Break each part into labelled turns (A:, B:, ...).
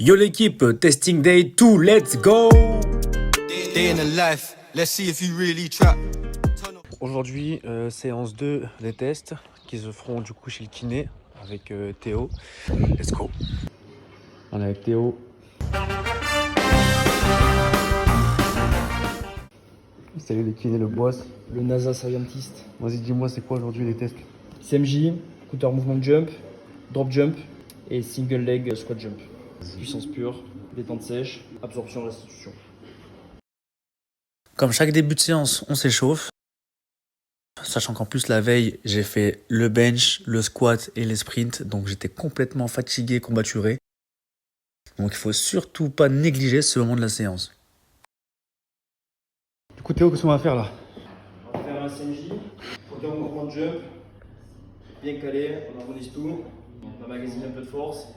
A: Yo l'équipe, testing day 2, let's go!
B: Day in the life, let's see if you really trap.
A: Aujourd'hui, séance 2 des tests qui se feront du coup chez le kiné avec Théo. Let's go! On est avec Théo. Salut les kinés, le boss.
C: Le NASA Scientist.
A: Vas-y, dis-moi, c'est quoi aujourd'hui les tests?
C: CMJ, Counter Movement Jump, Drop Jump et Single Leg Squat Jump. Puissance pure, détente sèche, absorption, restitution.
A: Comme chaque début de séance, on s'échauffe. Sachant qu'en plus la veille, j'ai fait le bench, le squat et les sprints. Donc j'étais complètement fatigué, courbaturé. Donc il faut surtout pas négliger ce moment de la séance. Du coup Théo, qu'est-ce qu'on va faire là?
C: On va faire un CMJ, Counter Movement Jump, bien calé, on harmonise tout, on emmagasine un peu de force.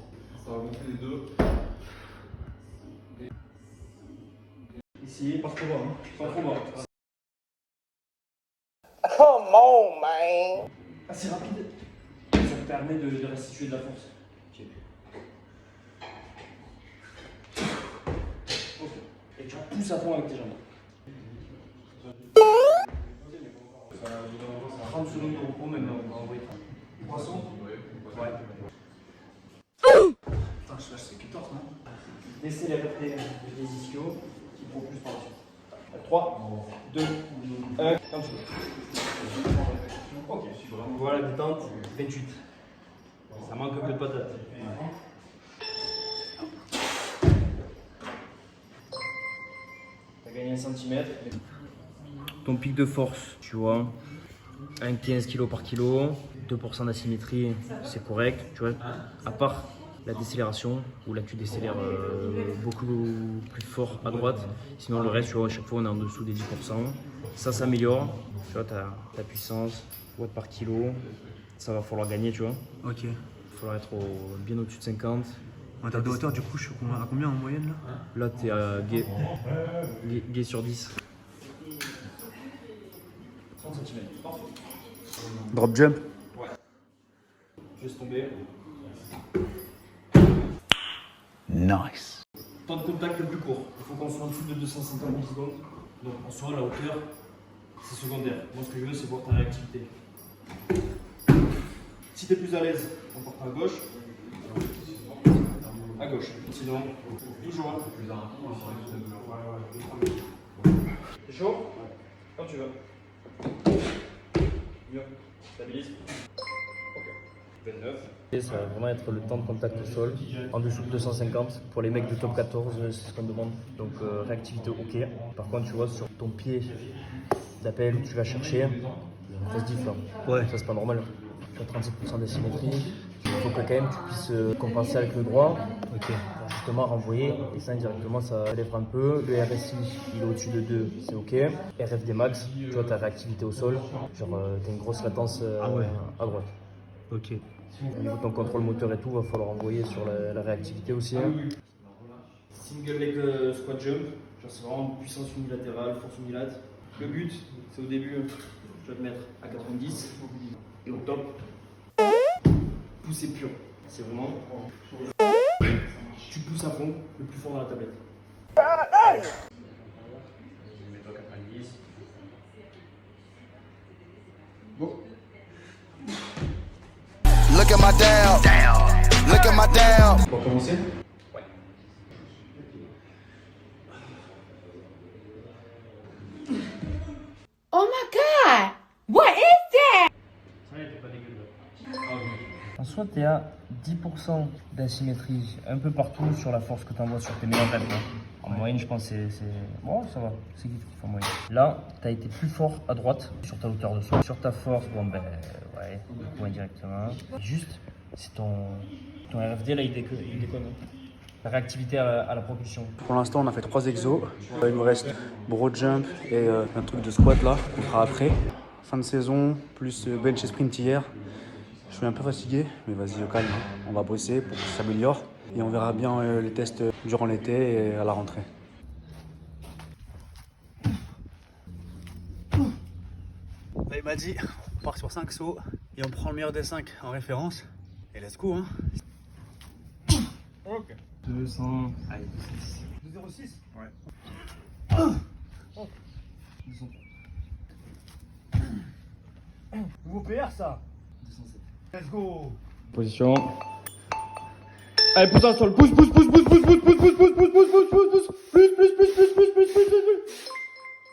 C: Ça va gonfler les deux. Ici, pas trop bas, hein. Pas trop bas.
D: Come on, man.
C: Assez rapide, ça te permet de restituer de la force. Ok. Et tu pousses à fond avec tes jambes. 30 secondes de repos maintenant, on va envoyer 300. Ouais. Putain, je lâche c'est 14, non? Laissez les répéter les ischios qui propulsent par la suite. 3, 2, 1, comme tu veux. Ok, voilà, détente, 28. Ça manque un peu de patate. T'as gagné 1 cm. Ton pic de force, tu vois, 1,15 kg par kilo, 2% d'asymétrie, c'est correct, tu vois, à part la décélération, où là tu décélères beaucoup plus fort à droite, sinon le reste, tu vois, à chaque fois on est en dessous des 10%. Ça s'améliore, tu vois, ta puissance, watts par kilo, ça va falloir gagner, tu vois.
A: Ok.
C: Il va falloir être bien au-dessus de 50.
A: En termes de hauteur, du coup, je suis à combien en moyenne là?
C: Là, tu es à gay sur 10. 30 cm. Parfait.
A: Drop jump.
C: Ouais. Juste tomber.
A: Nice.
C: Temps de contact le plus court. Il faut qu'on soit en dessous de 250 millisecondes. Donc on soit à la hauteur, c'est secondaire. Moi, ce que je veux, c'est voir ta réactivité. Si tu es plus à l'aise, on part à gauche. À gauche. Sinon, toujours là. T'es chaud? Quand tu veux. Mieux. Stabilise. Ok. 29. Et ça va vraiment être le temps de contact au sol. En dessous de 250. Pour les mecs du top 14, c'est ce qu'on demande. Donc réactivité ok. Par contre, tu vois, sur ton pied d'appel où tu vas chercher, grosse diff là. Ouais. Ça, c'est pas normal. Tu as 37% d'asymétrie. Il faut que quand même tu puisses compenser avec le droit. Ok. Pour justement renvoyer. Et ça, indirectement, ça lève un peu. Le RSI, il est au-dessus de 2, c'est ok. RFD max, tu vois, ta réactivité au sol. Genre, tu as une grosse latence à droite. Ok. Au niveau de ton contrôle moteur et tout, va falloir envoyer sur la réactivité aussi. Single leg squat jump, genre c'est vraiment puissance unilatérale, force unilatérale. Le but, c'est au début, tu vas te mettre à 90 et au top, pousser pur. C'est vraiment, tu pousses à fond, le plus fort dans la tablette. Mets-toi 90. Bon.
B: Look at my down. Look at my down.
C: Pour commencer? Ouais.
E: Oh my god! What is that?
C: Ça n'était pas dégueulasse. En soi, tu es à 10% d'asymétrie un peu partout sur la force que tu envoies sur tes meilleurs reps. En moyenne, je pense que c'est. Bon, ça va, c'est kiff en moyenne. Là, tu as été plus fort à droite sur ta hauteur de sol. Sur ta force, bon ben, ouais, point directement. Juste, c'est ton RFD là, il déconne. La réactivité à la propulsion.
A: Pour l'instant, on a fait 3 exos. Il nous reste bro jump et un truc de squat là, qu'on fera après. Fin de saison, plus bench et sprint hier. Je suis un peu fatigué, mais vas-y au calme. On va bosser pour que ça s'améliore. Et on verra bien les tests durant l'été et à la rentrée. Là, il m'a dit, on part sur 5 sauts et on prend le meilleur des 5 en référence. Et let's go hein.
C: Ok. 200. Allez,
A: 206.
C: Ouais. 200.
A: Nouveau PR ça.
C: 207.
A: Let's go.
C: Position. Allez, pousse ça sur le pouce. Plus.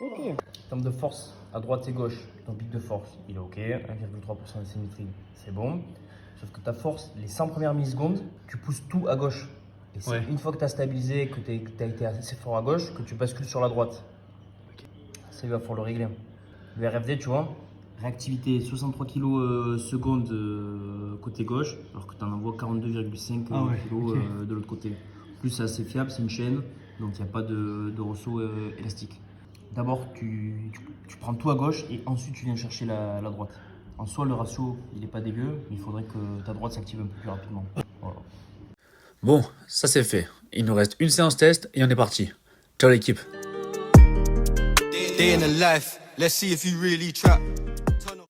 C: Ok. En termes de force, à droite et gauche, ton pic de force, il est ok. 1,3% de symétrie, c'est bon. Sauf que ta force, les 100 premières millisecondes, tu pousses tout à gauche. Et c'est une fois que tu as stabilisé, que tu as été assez fort à gauche, que tu bascules sur la droite. Ça, il va falloir le régler. Le RFD, tu vois, réactivité 63 kg seconde côté gauche, alors que tu en envoies 42,5 kg de l'autre côté. En plus, c'est assez fiable, c'est une chaîne, donc il n'y a pas de ressaut élastique. D'abord, tu prends tout à gauche et ensuite tu viens chercher la droite. En soi, le ratio, il n'est pas dégueu, mais il faudrait que ta droite s'active un peu plus rapidement. Voilà.
F: Bon, ça c'est fait. Il nous reste une séance test et on est parti. Ciao l'équipe.
B: Day in the life, let's see if you really trap.